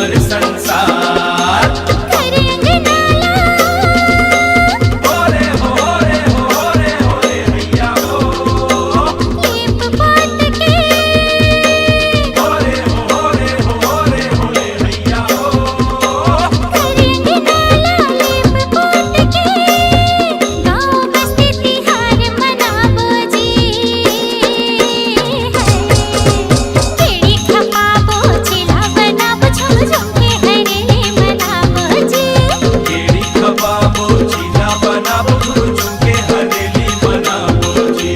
हमर संसार। करे अंगनाला होरे होरे होरे होरे हैया हो। लीप पोत के होरे होरे होरे होरे हैया हो। करे अंगनाला लीप पोत के गाँव बस्ती तिहार मनाबो जी। केड़ी खपाबो चिला बनाबो झुम झुम के हरेली मनाबो जी। केड़ी खपाबो चीला बनाबो झुम झुम के हरेली मनाबो जी।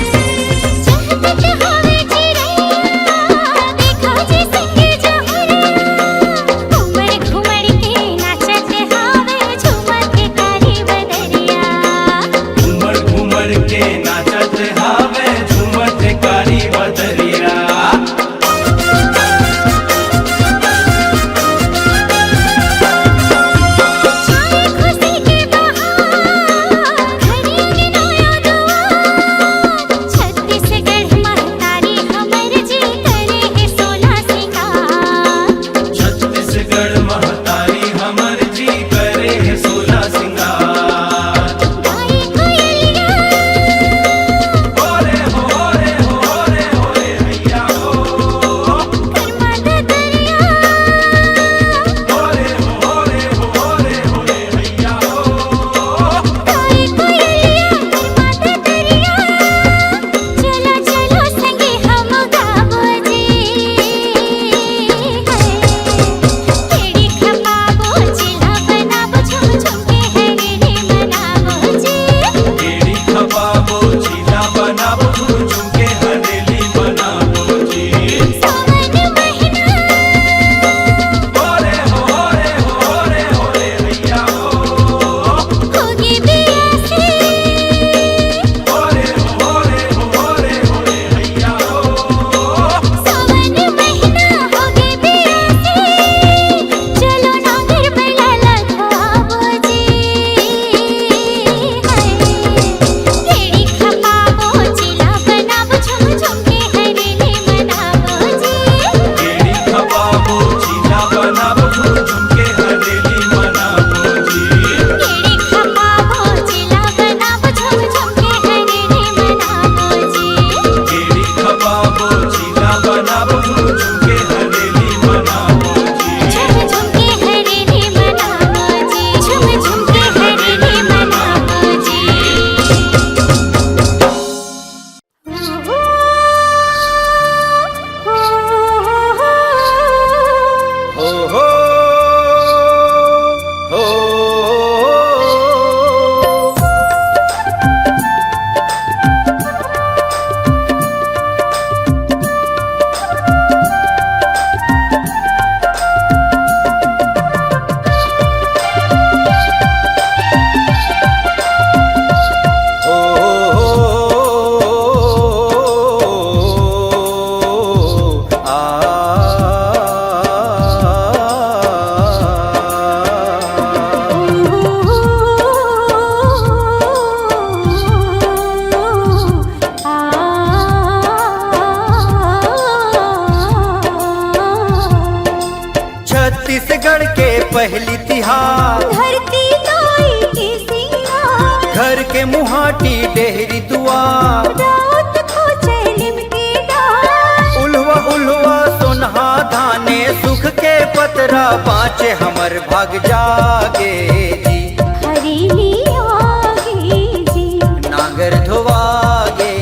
चहकत होवे चिरैया देखो जी संगे जहुरिया। घुमड़ घुमड़ के नाचत हावे झूमत कारी बदरिया। घूमर घूमर के नाचत हावे झूमत कारी बदरिया। छाए खुशी के बहार घड़ी अंगनाया दुआर। छत्तीसगढ़ महतारी हमर जी करे है 16 सिंगार। छत्तीसगढ़ महतारी हमर जी करे है 16 सिंगार। गाई कोयलिया होरे होरे होरे होरे हैया हो। कर्मा दरिया होरे होरे होरे होरे हैया हो। गाई कोयलिया कर्मा दरिया। चलो चलो संगे हम गाबो जी। केड़ी खपाबो चिला बनाबो झुम झुम के हरेली मनाबो जी। केड़ी खपाबो चीला बनाबो झुम झुम के हरेली मनाबो जी। सावन महीना होरे होरे होरे होरे हैया हो। होगी बियासी। होरे होरे होरे होरे हैया हो। सावन महीना होगी बियासी। चलो नांगर बैला लगाबो जी। केड़ी खपाबो चिला बनाबो झुम झुम के हरेली मनाबो जी। केड़ी खपाबो चीला बनाबो झुम झुम के हरेली मनाबो जी। केड़ी खपाबो चिला बनाबो झुम झुम के हरेली मनाबो जी। केड़ी खपाबो चीला बनाबो झुम झुम के हरेली मनाबो जी। झुम झुम के हरेली मनाबो जी। झुम झुम के हरेली मनाबो जी। हो हो हो। छत्तीसगढ़ के पहली तिहार धरती ताई के सिंगार। घर के मुहाटी डेहरी दुआर। रात को चैलिम के डार। उल्हुआ उल्हुआ सोनहा धाने सुख के पतरा बाँचे हमर भाग जागे जी। हरेली आगे जी। नागर धोवागे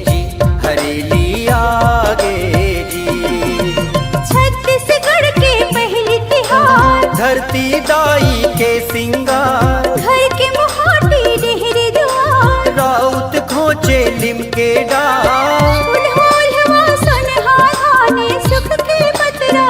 जी हरेली आगे जी। छत्तीसगढ़ के पहली तिहार। धरती दाई के सिंगार। घर के मुहाटी डेहरी दुआर। राउत खोचे लिम के डार। उल्हुआ उल्हुआ सुनहा धाने सुख के पतरा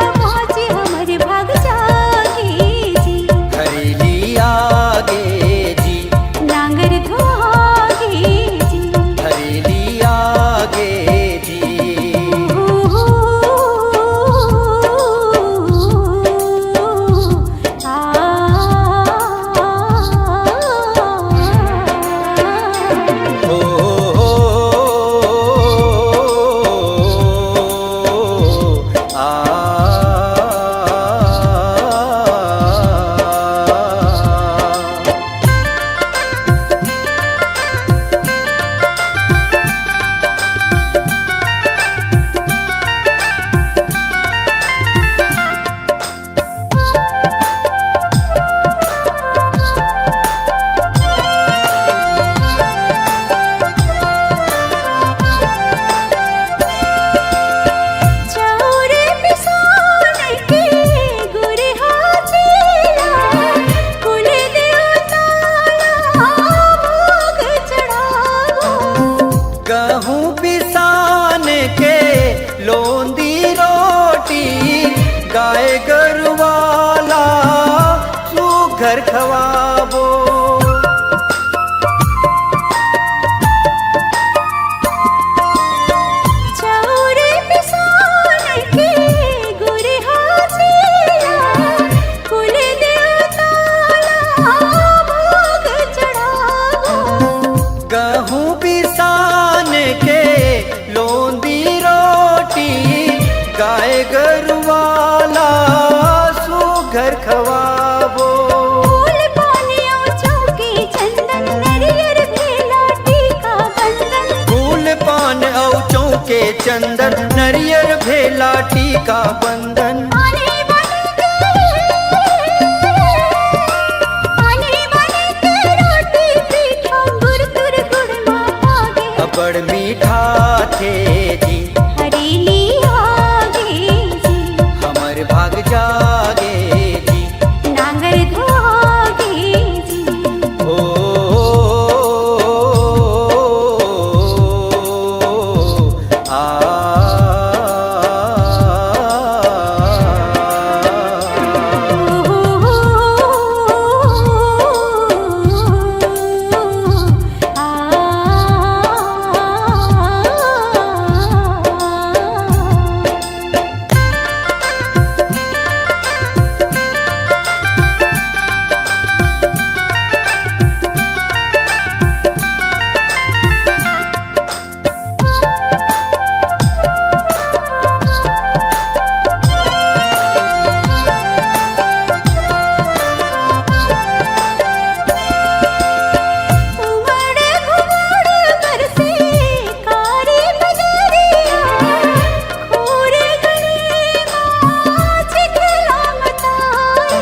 गाय गरुवाला सुघर खवाबो। चाउर पिसान के गुर हाजिया कुल देवताला भोग चढ़ावो। गहूँ पिसान के लोंदी रोटी गाय गरुवाला सुघर खवाबो। फूल पानियों चौके चंदन नरियर भेला टीका बंदन। फूल पान औ चौके चंदन नरियर भेला टीका बंदन। आने बने के रोटी पीठा गुर तुर गुड़ मागे। अबड़ मीठा थे जी हरेली आगे जी हमर भाग जागे जी। नांगर धोगे जी ओ आ उमड़ घुमड़ बरसे कारी बदरिया। खोरे गली माछ खेला मताई।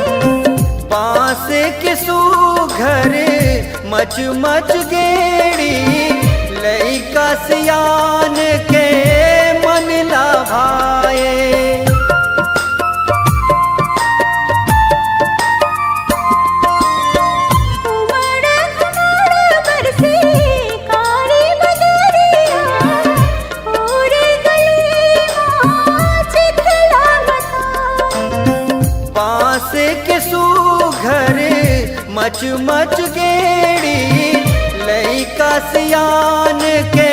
बांस के सुघर मच मच गेड़ी लइका सियान के मन लाभाए। उमड़ घुमड़ बरसे कारी बदरिया। खोरे गली माछ खेला मताई। बांस के सुघर मच मच गेड़ी लइका सियान के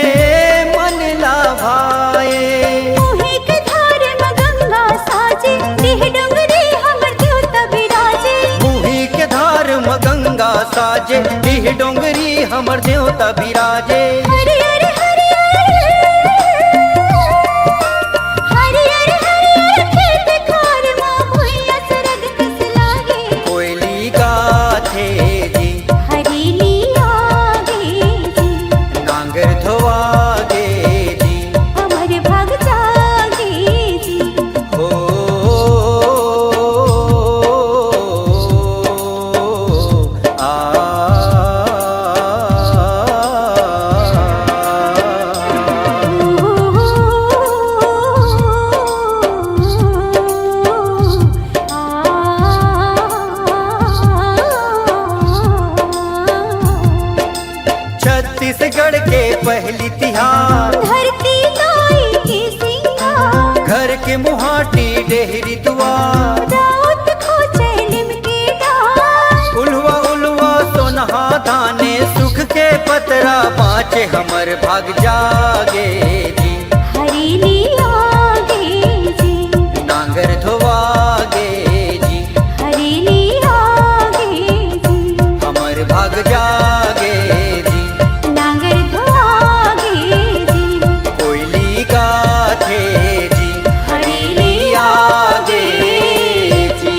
मन लाभाए। मुहि के धार में गंगा साजे। देह डोंगरी हमर देवता बिराजे। मुही के धार म गंगा साजे डीह डोंगरी हमर देवता बिराजे। हरियर हरियर हरियर हरियर खेत खार मां भुइया सरग कस लागे। कोयली गाथे जी हरेली आगे जी नांगर धोवागे जी। हमर भाग जागे जी ओ आ छत्तीसगढ़ के पहली तिहार धरती गाई के सिंगार। घर के मुहाटी डेहरी दुआर। राउत खोचे लिमके डार। उल्वा उल्वा सोनहा धाने सुख के पतरा पाँचे हमर भाग जागे जी। हरेली आगे जी नांगर धोवागे जी हरेली आगे जी हमर भाग जागे जी। नांगर धोआगे जी कोयली गाथे जी हरेली आगे जी।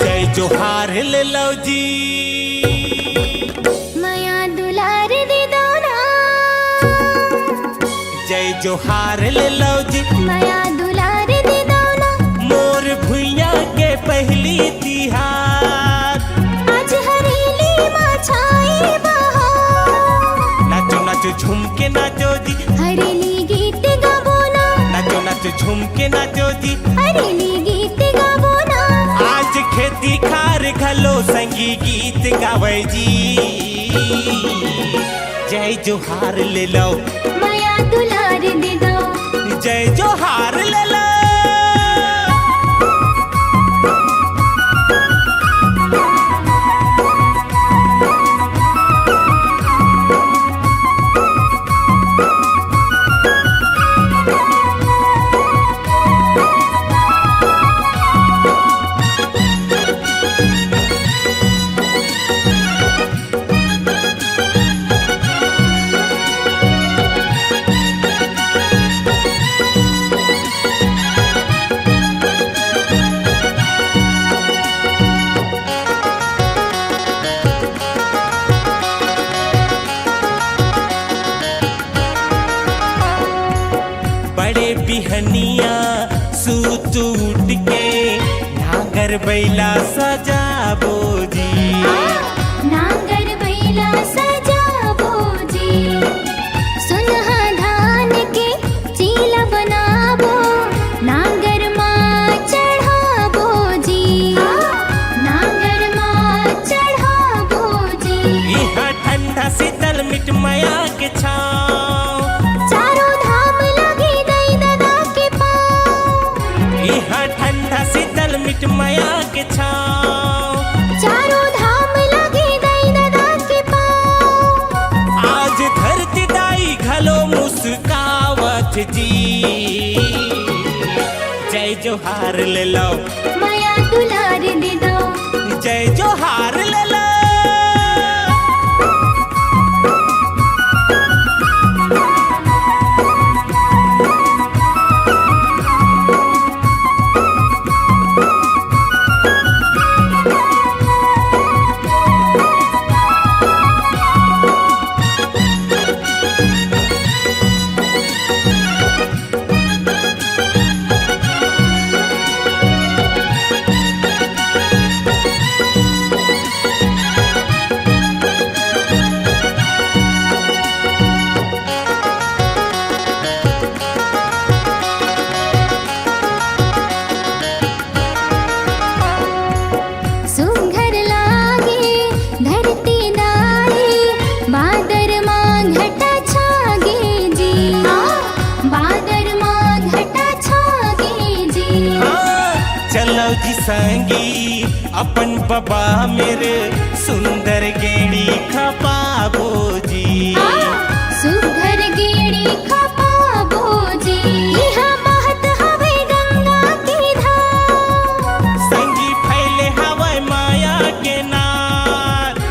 जय जोहार ले लो जी माया दुलार दे दो ना जय जोहार ले लो जी माया दुलार दे दो ना मोर भुइया के पहली तिहार आज हरेली माँ छाई बहार नाचो नाचो झूम के नाचो जी हरेली गीत गाबो ना नाचो नाचो झूम के नाचो जी हरेली गीत गाबो ना आज खेती खार घलो संगी गीत गावे जी जय जोहार ले लो माया दुलार दे दो जय जोहार ले लो बड़े बिहनिया सूत उठ के नागर बैला सजाबो जी नांगर बैला सजाबो जी सुनहा धान के चीला बनाबो नांगर माँ चढ़ाबो जी नांगर माँ चढ़ाबो जी यहाँ ठंडा शीतल मिट माया के छाँव चारों धाम लगे दई दादा के पाँव यहाँ ठंडा शीतल मिट माया के छाँव चारों धाम लगे दई दादा के पाँव आज धरती दाई घलो मुस्कावत जी जय जोहार ले लो माया दुलार दे दो जय जोहार ले लो सुघर लागे धरती दाई बादर माँ घटा छागे जी बादर माँ घटा छागे जी चलो जी संगी अपन बाबा मेरे सुंदर गेड़ी खपाबो जी सुघर गेड़ी खपाबो जी यहाँ बहत हवे गंगा की धार संगी फैले हवाई माया के नार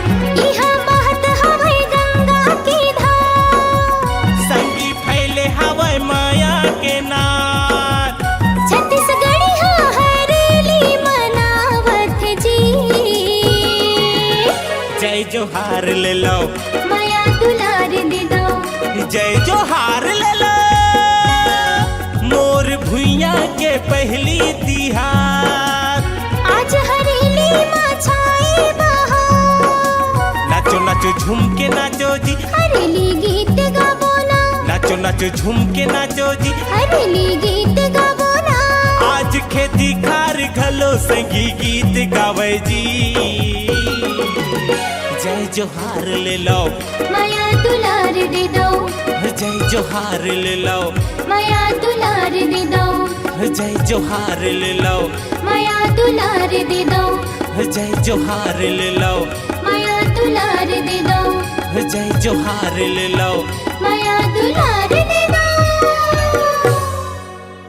यहाँ बहत हवे गंगा की धार संगी फैले हवाई माया के नार छत्तीसगढ़ी हाँ हरेली मनावत जी जय जोहार ले लो माया दुलार दे दो जय जोहार ले लो मोर भुइया के पहली तिहार आज हरेली माँ छाई बहार नाचो नाचो झूम के नाचो जी हरेली गीत गाबो ना नाचो नाचो झूम के नाचो जी हरेली गीत गाबो ना आज खेती खार घलो संगी गीत गावे जी जय जोहार ले लो माया दुलार दे दो जय जोहार ले लो माया दुलार दे दो जय जोहार ले लो माया दुलार दे दो जय जोहार ले लो माया दुलार दे दो जय जोहार ले लो माया दुलार दे दो